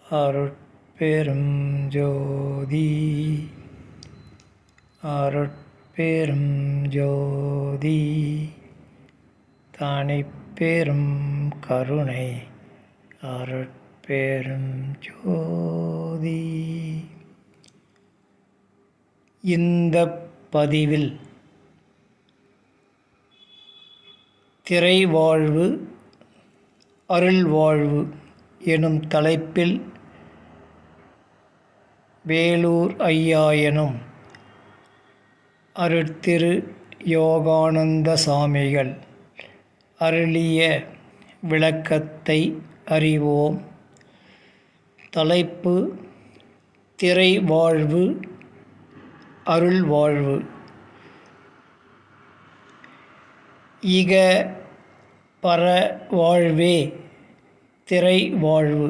அருட்பெரும் ஜோதி அருட்பெரும் ஜோதி தனிப்பெரும் கருணை அருட்பெரும் ஜோதி. இந்த பதிவில் திரைவாழ்வு அருள்வாழ்வு எனும் தலைப்பில் வேலூர் ஐயா எனும் அருட்திரு யோகானந்த சாமிகள் அருளிய விளக்கத்தை அறிவோம். தலைப்பு திரைவாழ்வு அருள்வாழ்வு. இக பர வாழ்வே திரைவாழ்வு,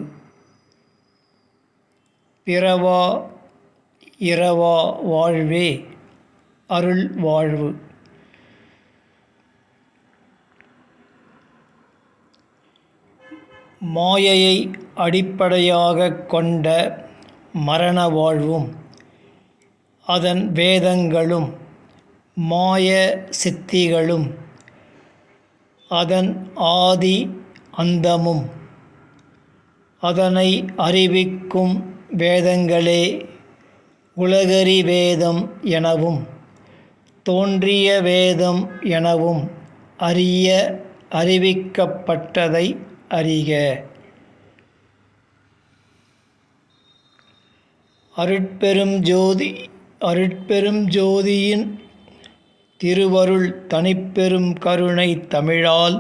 பிறவா இரவா வாழ்வே அருள்வாழ்வு. மாயையை அடிப்படையாகக் கொண்ட மரண வாழ்வும் அதன் வேதங்களும் மாய சித்திகளும் அதன் ஆதி அந்தமும் அதனை அறிவிக்கும் வேதங்களே உலகறி வேதம் எனவும் தோன்றிய வேதம் எனவும் அறிய அறிவிக்கப்பட்டதை அறிக. அருட்பெரும் ஜோதியின் திருவருள் தனிப்பெரும் கருணை தமிழால்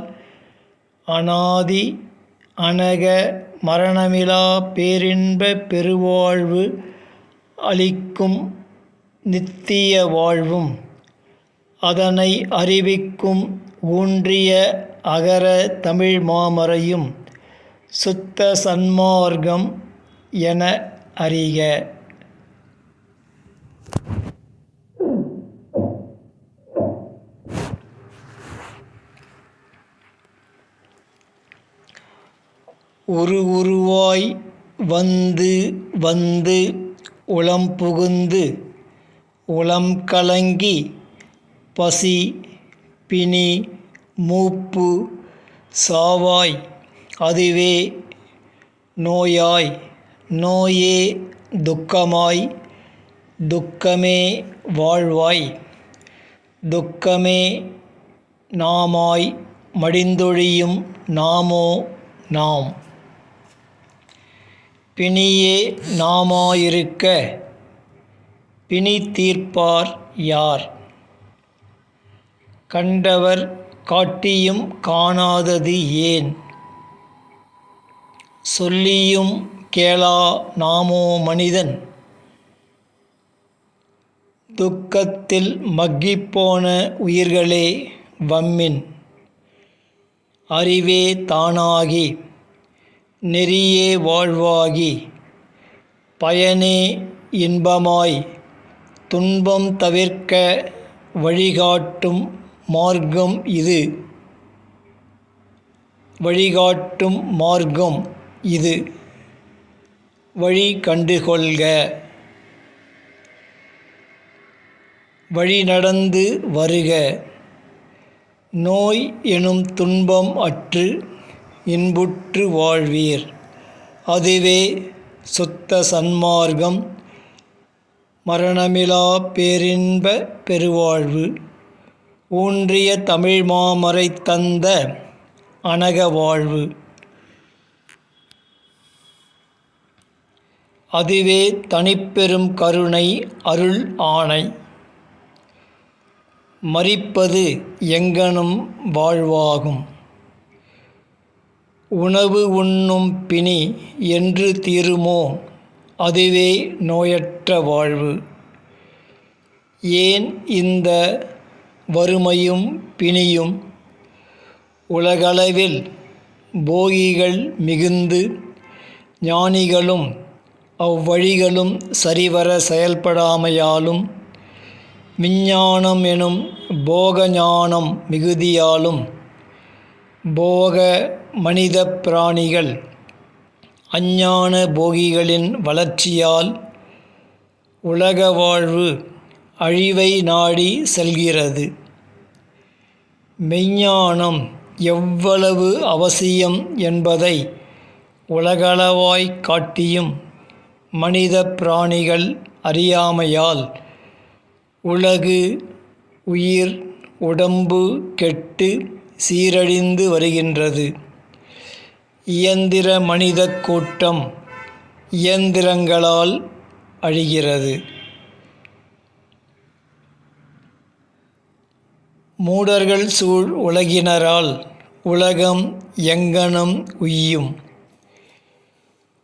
அநாதி அனக மரணமிலா பேரின்ப பெருவாழ்வு அளிக்கும் நித்திய வாழ்வும் அதனை அறிவிக்கும் ஊன்றிய அகர தமிழ் மாமறையும் சுத்த சன்மார்க்கம் என அறிக. உருவாய் வந்து வந்து உளம் புகுந்து உளம் கலங்கி பசி பிணி மூப்பு சாவாய் அதுவே நோயாய் நோயே துக்கமாய் துக்கமே வாழ்வாய் துக்கமே நாமாய் மடிந்தொழியும் நாமோ நாம். பிணியே நாமாயிருக்க பிணி தீர்ப்பார் யார்? கண்டவர் காட்டியும் காணாதது ஏன்? சொல்லியும் கேளா நாமோ மனிதன் துக்கத்தில் மக்கிப்போன உயிர்களே வம்மின். அறிவே தானாகி நெறியே வாழ்வாகி பயனே இன்பமாய் துன்பம் தவிர்க்க வழிகாட்டும் மார்க்கம் இது. வழிகாட்டும் மார்க்கம் இது வழி கண்டுகொள்க. வழி நடந்து வருக. நோய் எனும் துன்பம் அற்று இன்புற்று வாழ்வீர். அதுவே சுத்த சன்மார்க்கம் மரணமிலா பேரின்ப பெருவாழ்வு ஊன்றிய தமிழ் மாமறை தந்த அனக வாழ்வு. அதுவே தனிப்பெரும் கருணை அருள் ஆணை. மரிப்பது எங்கனும் வாழ்வாகும். உணவு உண்ணும் பிணி என்று தீருமோ அதுவே நோயற்ற வாழ்வு. ஏன் இந்த வறுமையும் பிணியும்? உலகளவில் போகிகள் மிகுந்து ஞானிகளும் அவ்வழிகளும் சரிவர செயல்படாமையாலும் விஞ்ஞானம் எனும் போக ஞானம் மிகுதியாலும் போக மனித பிராணிகள் அஞ்ஞான போகிகளின் வளர்ச்சியால் உலக வாழ்வு அழிவை நாடி செல்கிறது. மெய்ஞ்ஞானம் எவ்வளவு அவசியம் என்பதை உலகளவாய்க் காட்டியும் மனித பிராணிகள் அறியாமையால் உலகு, உயிர், உடம்பு கெட்டு சீரழிந்து வருகின்றது. இயந்திர மனிதக் கூட்டம் இயந்திரங்களால் அழிகிறது. மூடர்கள் சூழ் உலகினரால் உலகம் எங்ஙனம் உய்யும்?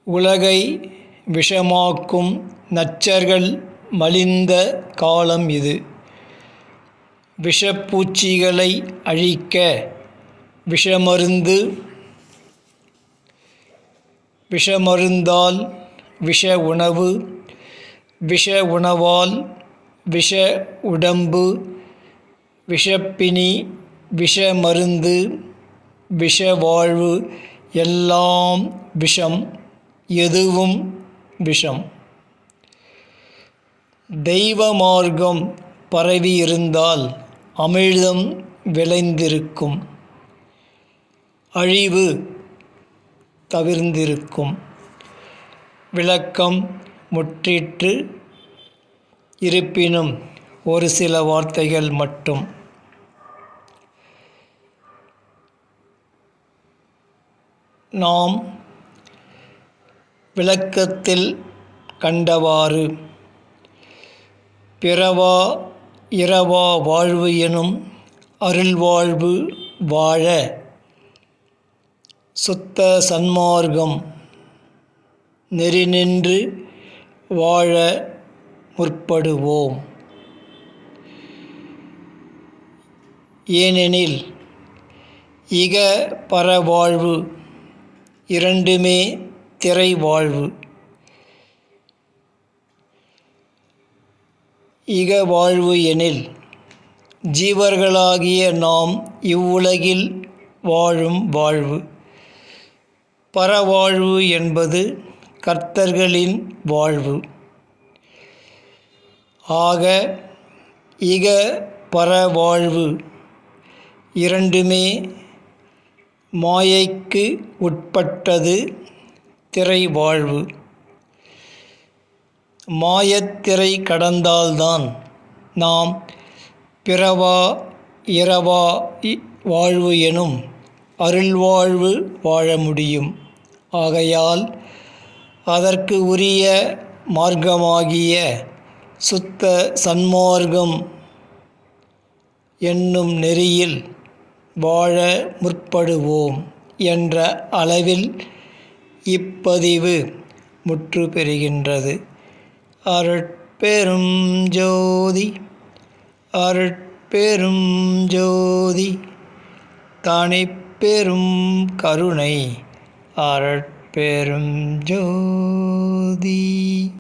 உலகை விஷமாக்கும் நச்சர்கள் மலிந்த காலம் இது. விஷப்பூச்சிகளை அழிக்க விஷமருந்தால் விஷ உணவு, விஷ உணவால் விஷ உடம்பு, விஷப்பிணி, விஷ மருந்து, விஷ வாழ்வு எல்லாம் விஷம், எதுவும் விஷம். தெய்வ மார்க்கம் பரவியிருந்தால் அமிழ்தம் விளைந்திருக்கும், அழிவு தவிர்ந்திருக்கும். விளக்கம் முற்றிற்று. இருப்பினும் ஒரு சில வார்த்தைகள் மட்டும். நாம் விளக்கத்தில் கண்டவாறு பிறவா இரவா வாழ்வு எனும் அருள்வாழ்வு வாழ சுத்த சன்மார்க்கம் நெறி நின்று வாழ முற்படுவோம். ஏனெனில் இக பரவாழ்வு இரண்டுமே திரை வாழ்வு. இக வாழ்வு எனில் ஜீவர்களாகிய நாம் இவ்வுலகில் வாழும் வாழ்வு. பரவாழ்வு என்பது கர்த்தர்களின் வாழ்வு. ஆக இக பரவாழ்வு இரண்டுமே மாயைக்கு உட்பட்டது, திரை வாழ்வு. மாயத்திரை கடந்தால்தான் நாம் பிறவா இரவா வாழ்வு எனும் அருள்வாழ்வு வாழ முடியும். ஆகையால் அதற்கு உரிய மார்க்கமாகிய சுத்த சன்மார்க்கம் என்னும் நெறியில் வாழ முற்படுவோம் என்ற அளவில் இப்பதிவு முற்று பெறுகின்றது. அருட்பெரும் ஜோதி, அருட்பெரும் ஜோதி, தனிப்பெரும் கருணை, அருட்பெரும் ஜோதி.